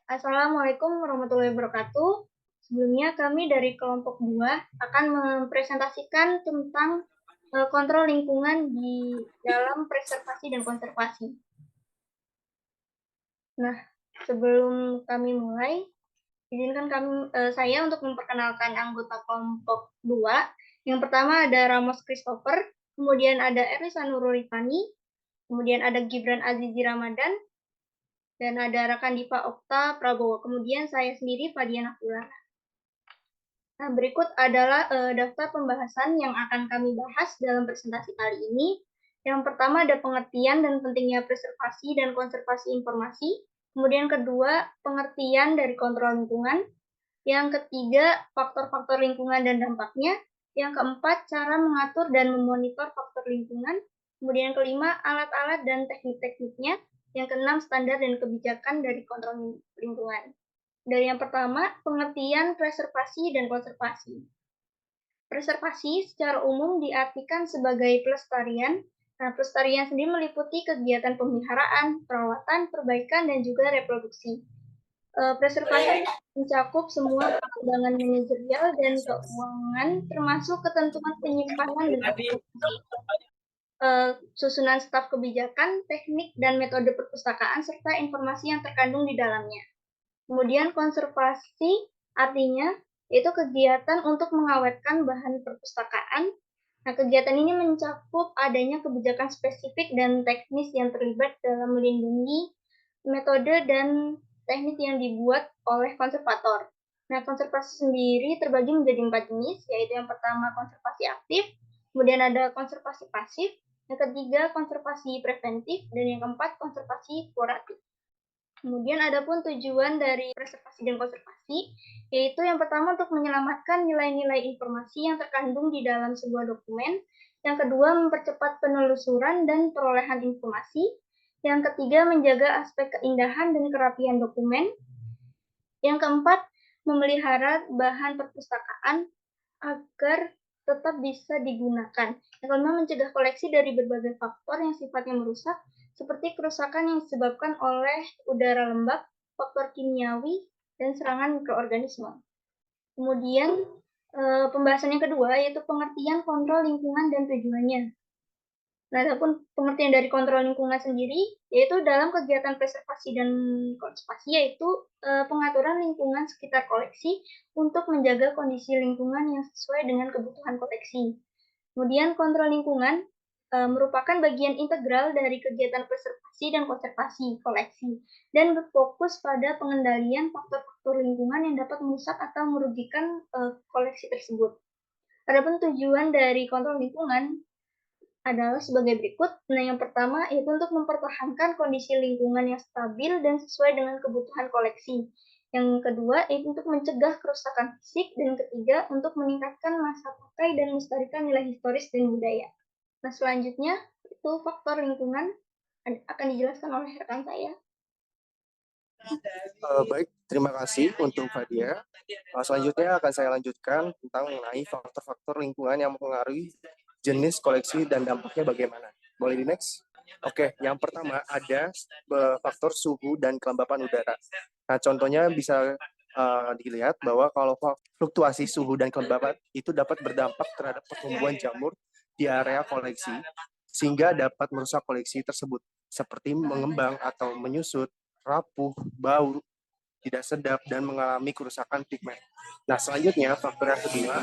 Assalamualaikum warahmatullahi wabarakatuh. Sebelumnya kami dari kelompok 2 akan mempresentasikan tentang kontrol lingkungan di dalam preservasi dan konservasi. Nah, sebelum kami mulai, izinkan saya untuk memperkenalkan anggota kelompok 2. Yang pertama ada Ramos Christopher, kemudian ada Erlisa Nurulifani, kemudian ada Gibran Azizi Ramadan, dan ada rekan Diva Okta Prabowo. Kemudian saya sendiri Fadiana Fulara. Nah, berikut adalah daftar pembahasan yang akan kami bahas dalam presentasi kali ini. Yang pertama ada pengertian dan pentingnya preservasi dan konservasi informasi. Kemudian kedua, pengertian dari kontrol lingkungan. Yang ketiga, faktor-faktor lingkungan dan dampaknya. Yang keempat, cara mengatur dan memonitor faktor lingkungan. Kemudian yang kelima, alat-alat dan teknik-tekniknya. Yang keenam, standar dan kebijakan dari kontrol lingkungan. Dari yang pertama, pengertian preservasi dan konservasi. Preservasi secara umum diartikan sebagai pelestarian. Nah, pelestarian sendiri meliputi kegiatan pemeliharaan, perawatan, perbaikan, dan juga reproduksi. Preservasi mencakup semua perkembangan manajerial dan keuangan, termasuk ketentuan penyimpanan dan susunan staf kebijakan, teknik, dan metode perpustakaan, serta informasi yang terkandung di dalamnya. Kemudian konservasi artinya yaitu kegiatan untuk mengawetkan bahan perpustakaan. Nah, kegiatan ini mencakup adanya kebijakan spesifik dan teknis yang terlibat dalam melindungi metode dan teknik yang dibuat oleh konservator. Nah, konservasi sendiri terbagi menjadi 4 jenis, yaitu yang pertama konservasi aktif, kemudian ada konservasi pasif, yang ketiga konservasi preventif, dan yang keempat konservasi kuratif. Kemudian ada pun tujuan dari preservasi dan konservasi, yaitu yang pertama untuk menyelamatkan nilai-nilai informasi yang terkandung di dalam sebuah dokumen, yang kedua mempercepat penelusuran dan perolehan informasi, yang ketiga menjaga aspek keindahan dan kerapian dokumen, yang keempat memelihara bahan perpustakaan agar tetap bisa digunakan. Yang kelima, mencegah koleksi dari berbagai faktor yang sifatnya merusak, seperti kerusakan yang disebabkan oleh udara lembab, faktor kimiawi, dan serangan mikroorganisme. Kemudian, pembahasan yang kedua yaitu pengertian kontrol lingkungan dan tujuannya. Nah, adapun pengertian dari kontrol lingkungan sendiri, yaitu dalam kegiatan preservasi dan konservasi, yaitu pengaturan lingkungan sekitar koleksi untuk menjaga kondisi lingkungan yang sesuai dengan kebutuhan koleksi. Kemudian kontrol lingkungan merupakan bagian integral dari kegiatan preservasi dan konservasi koleksi, dan berfokus pada pengendalian faktor-faktor lingkungan yang dapat merusak atau merugikan koleksi tersebut. Adapun tujuan dari kontrol lingkungan adalah sebagai berikut. Nah, yang pertama itu untuk mempertahankan kondisi lingkungan yang stabil dan sesuai dengan kebutuhan koleksi. Yang kedua itu untuk mencegah kerusakan fisik, dan ketiga untuk meningkatkan masa pakai dan melestarikan nilai historis dan budaya. Nah, selanjutnya itu faktor lingkungan akan dijelaskan oleh rekan saya. Baik, terima kasih untuk Fadia. Selanjutnya akan saya lanjutkan tentang mengenai faktor-faktor lingkungan yang mempengaruhi jenis koleksi dan dampaknya bagaimana. Boleh di next? Oke, yang pertama ada faktor suhu dan kelembapan udara. Nah, contohnya bisa dilihat bahwa kalau fluktuasi suhu dan kelembapan itu dapat berdampak terhadap pertumbuhan jamur di area koleksi, sehingga dapat merusak koleksi tersebut, seperti mengembang atau menyusut, rapuh, bau, tidak sedap, dan mengalami kerusakan pigmen. Nah, selanjutnya faktor yang kedua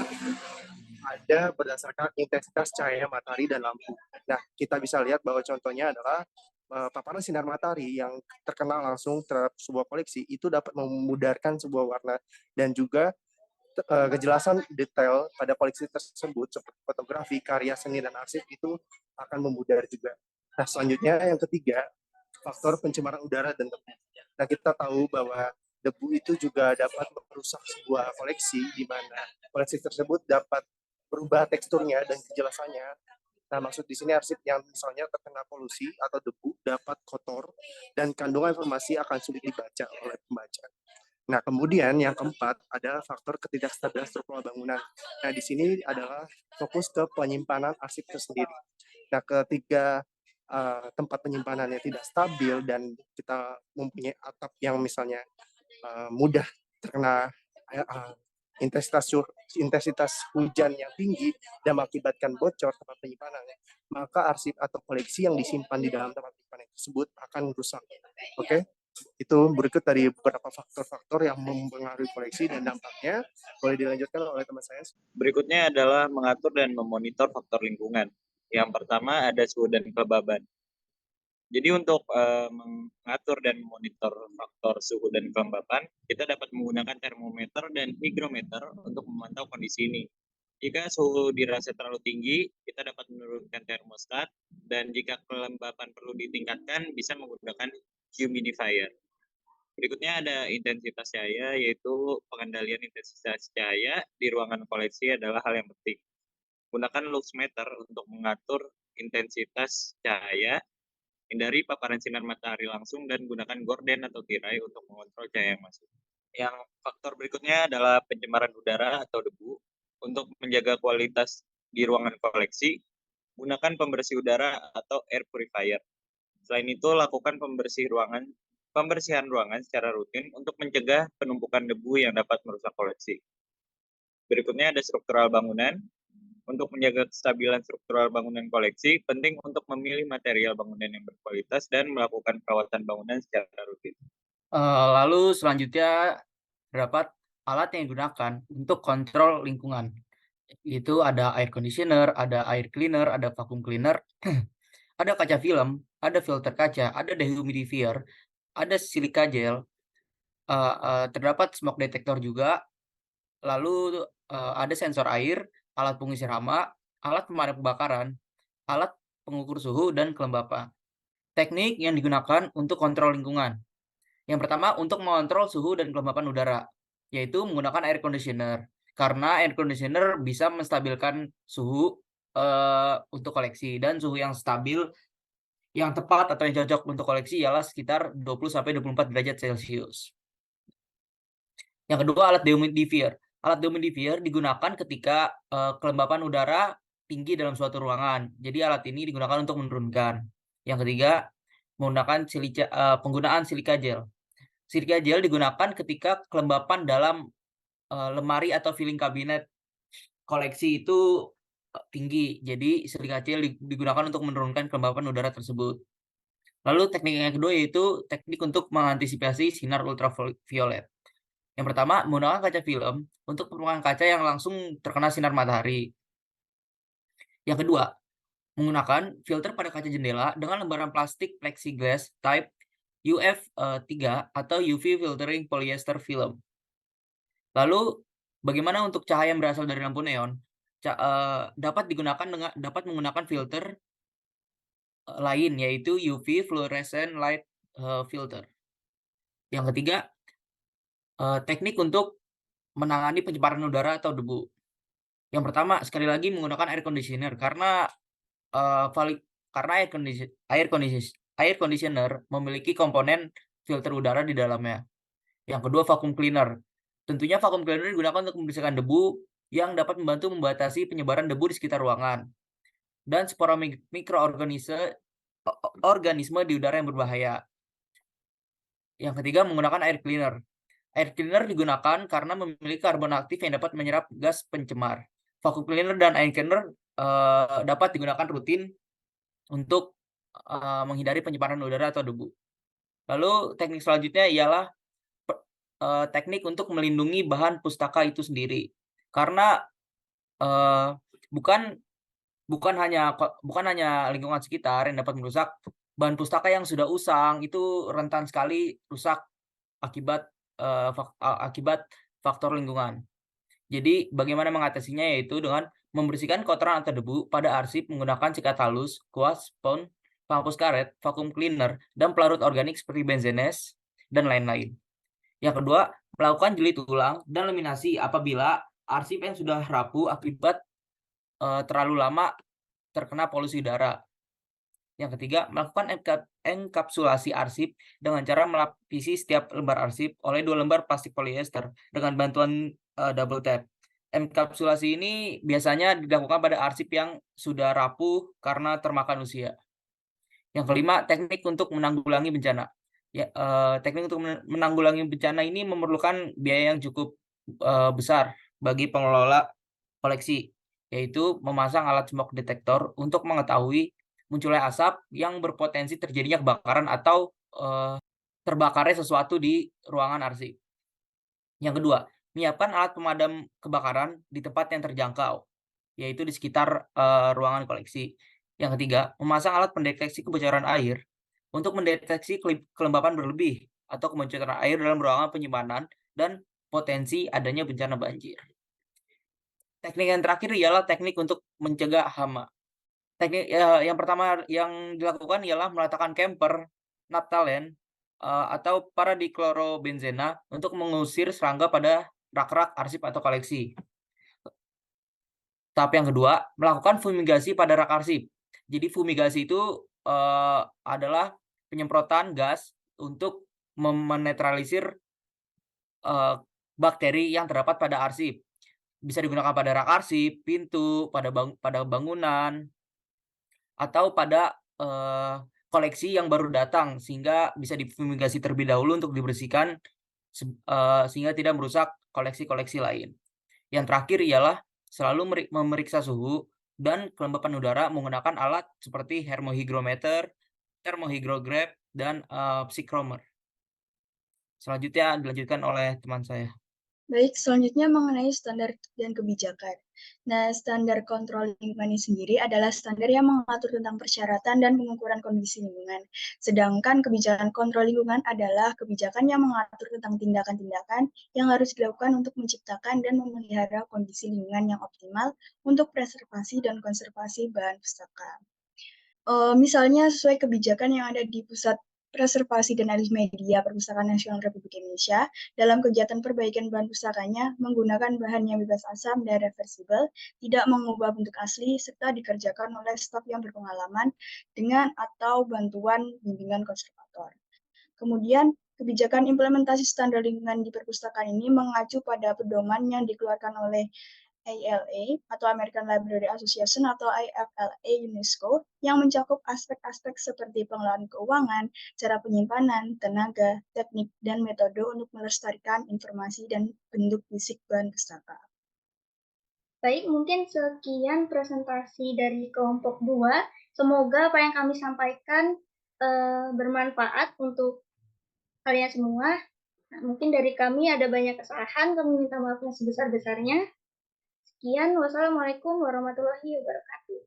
ada berdasarkan intensitas cahaya matahari dan lampu. Nah, kita bisa lihat bahwa contohnya adalah paparan sinar matahari yang terkena langsung terhadap sebuah koleksi itu dapat memudarkan sebuah warna, dan juga kejelasan detail pada koleksi tersebut seperti fotografi, karya seni, dan arsip itu akan memudar juga. Nah, selanjutnya yang ketiga, faktor pencemaran udara dan debu. Nah, kita tahu bahwa debu itu juga dapat merusak sebuah koleksi, di mana koleksi tersebut dapat berubah teksturnya dan kejelasannya. Nah, maksud di sini arsip yang misalnya terkena polusi atau debu dapat kotor dan kandungan informasi akan sulit dibaca oleh pembaca. Nah, kemudian yang keempat adalah faktor ketidakstabilan struktural bangunan. Nah, di sini adalah fokus ke penyimpanan arsip itu sendiri. Nah, ketiga tempat penyimpanannya tidak stabil dan kita mempunyai atap yang misalnya mudah terkena intensitas hujan yang tinggi dan mengakibatkan bocor tempat penyimpanan, maka arsip atau koleksi yang disimpan di dalam tempat penyimpanan tersebut akan rusak. Oke, itu berikut dari beberapa faktor-faktor yang mempengaruhi koleksi dan dampaknya. Boleh dilanjutkan oleh teman saya. Berikutnya adalah mengatur dan memonitor faktor lingkungan. Yang pertama ada suhu dan kelembaban. Jadi untuk mengatur dan memonitor faktor suhu dan kelembapan, kita dapat menggunakan termometer dan higrometer untuk memantau kondisi ini. Jika suhu dirasa terlalu tinggi, kita dapat menurunkan termostat, dan jika kelembapan perlu ditingkatkan, bisa menggunakan humidifier. Berikutnya ada intensitas cahaya, yaitu pengendalian intensitas cahaya di ruangan koleksi adalah hal yang penting. Gunakan luxmeter untuk mengatur intensitas cahaya, hindari paparan sinar matahari langsung, dan gunakan gorden atau tirai untuk mengontrol cahaya yang masuk. Yang faktor berikutnya adalah pencemaran udara atau debu. Untuk menjaga kualitas di ruangan koleksi, gunakan pembersih udara atau air purifier. Selain itu, lakukan pembersihan ruangan secara rutin untuk mencegah penumpukan debu yang dapat merusak koleksi. Berikutnya ada struktural bangunan. Untuk menjaga kestabilan struktural bangunan koleksi, penting untuk memilih material bangunan yang berkualitas dan melakukan perawatan bangunan secara rutin. Lalu selanjutnya terdapat alat yang digunakan untuk kontrol lingkungan. Itu ada air conditioner, ada air cleaner, ada vacuum cleaner, ada kaca film, ada filter kaca, ada dehumidifier, ada silika gel, terdapat smoke detector juga, lalu ada sensor air, alat pengusir hama, alat pemadam kebakaran, alat pengukur suhu, dan kelembapan. Teknik yang digunakan untuk kontrol lingkungan. Yang pertama, untuk mengontrol suhu dan kelembapan udara, yaitu menggunakan air conditioner. Karena air conditioner bisa menstabilkan suhu untuk koleksi, dan suhu yang stabil, yang tepat atau yang cocok untuk koleksi ialah sekitar 20-24 derajat Celcius. Yang kedua, alat dehumidifier. Alat dehumidifier digunakan ketika kelembapan udara tinggi dalam suatu ruangan. Jadi alat ini digunakan untuk menurunkan. Yang ketiga, menggunakan penggunaan silika gel. Silika gel digunakan ketika kelembapan dalam lemari atau filling kabinet koleksi itu tinggi. Jadi silika gel digunakan untuk menurunkan kelembapan udara tersebut. Lalu teknik yang kedua yaitu teknik untuk mengantisipasi sinar ultraviolet. Yang pertama, menggunakan kaca film untuk peluang kaca yang langsung terkena sinar matahari. Yang kedua, menggunakan filter pada kaca jendela dengan lembaran plastik plexiglass type UF3 atau UV filtering polyester film. Lalu, bagaimana untuk cahaya yang berasal dari lampu neon? Dapat menggunakan filter lain, yaitu UV fluorescent light filter. Yang ketiga, teknik untuk menangani pencemaran udara atau debu. Yang pertama, sekali lagi menggunakan air conditioner karena air conditioner memiliki komponen filter udara di dalamnya. Yang kedua, vacuum cleaner. Tentunya vacuum cleaner digunakan untuk membersihkan debu yang dapat membantu membatasi penyebaran debu di sekitar ruangan dan spora mikroorganisme di udara yang berbahaya. Yang ketiga, menggunakan air cleaner. Air cleaner digunakan karena memiliki karbon aktif yang dapat menyerap gas pencemar. Vacuum cleaner dan air cleaner dapat digunakan rutin untuk menghindari pencemaran udara atau debu. Lalu teknik selanjutnya ialah teknik untuk melindungi bahan pustaka itu sendiri. Karena bukan hanya lingkungan sekitar yang dapat merusak, bahan pustaka yang sudah usang itu rentan sekali rusak akibat faktor lingkungan. Jadi bagaimana mengatasinya yaitu dengan membersihkan kotoran atau debu pada arsip menggunakan sikat halus, kuas, spons, penghapus karet, vacuum cleaner, dan pelarut organik seperti benzenes, dan lain-lain. Yang kedua, melakukan jeli ulang dan laminasi apabila arsip yang sudah rapuh akibat terlalu lama terkena polusi udara. Yang ketiga, melakukan enkapsulasi arsip dengan cara melapisi setiap lembar arsip oleh 2 lembar plastik polyester dengan bantuan double tap. Enkapsulasi ini biasanya dilakukan pada arsip yang sudah rapuh karena termakan usia. Yang kelima, teknik untuk menanggulangi bencana. Ya, teknik untuk menanggulangi bencana ini memerlukan biaya yang cukup besar bagi pengelola koleksi, yaitu memasang alat smoke detector untuk mengetahui munculnya asap yang berpotensi terjadinya kebakaran atau terbakarnya sesuatu di ruangan arsip. Yang kedua, menyiapkan alat pemadam kebakaran di tempat yang terjangkau, yaitu di sekitar ruangan koleksi. Yang ketiga, memasang alat pendeteksi kebocoran air untuk mendeteksi kelembapan berlebih atau kebocoran air dalam ruangan penyimpanan dan potensi adanya bencana banjir. Teknik yang terakhir ialah teknik untuk mencegah hama. Teknik yang pertama yang dilakukan ialah meletakkan camper, naphthalene, atau paradiklorobenzena untuk mengusir serangga pada rak-rak arsip atau koleksi. Tahap yang kedua, melakukan fumigasi pada rak arsip. Jadi fumigasi itu adalah penyemprotan gas untuk menetralisir bakteri yang terdapat pada arsip. Bisa digunakan pada rak arsip, pintu, pada bangunan, atau pada koleksi yang baru datang, sehingga bisa difumigasi terlebih dahulu untuk dibersihkan sehingga tidak merusak koleksi-koleksi lain. Yang terakhir ialah selalu memeriksa suhu dan kelembapan udara menggunakan alat seperti thermohygrometer, thermohygrograph, dan psychrometer. Selanjutnya dilanjutkan oleh teman saya. Baik, selanjutnya mengenai standar dan kebijakan. Nah, standar kontrol lingkungan ini sendiri adalah standar yang mengatur tentang persyaratan dan pengukuran kondisi lingkungan. Sedangkan kebijakan kontrol lingkungan adalah kebijakan yang mengatur tentang tindakan-tindakan yang harus dilakukan untuk menciptakan dan memelihara kondisi lingkungan yang optimal untuk preservasi dan konservasi bahan pustaka. Misalnya sesuai kebijakan yang ada di Pusat Preservasi dan Alih Media Perpustakaan Nasional Republik Indonesia, dalam kegiatan perbaikan bahan pustakanya menggunakan bahan yang bebas asam dan reversibel, tidak mengubah bentuk asli, serta dikerjakan oleh staf yang berpengalaman dengan atau bantuan bimbingan konservator. Kemudian, kebijakan implementasi standar lingkungan di perpustakaan ini mengacu pada pedoman yang dikeluarkan oleh ALA atau American Library Association atau IFLA UNESCO yang mencakup aspek-aspek seperti pengelolaan keuangan, cara penyimpanan, tenaga, teknik, dan metode untuk melestarikan informasi dan bentuk fisik bahan pustaka. Baik, mungkin sekian presentasi dari kelompok 2. Semoga apa yang kami sampaikan bermanfaat untuk kalian semua. Nah, mungkin dari kami ada banyak kesalahan, kami minta maaf yang sebesar-besarnya. Sekian, wassalamualaikum warahmatullahi wabarakatuh.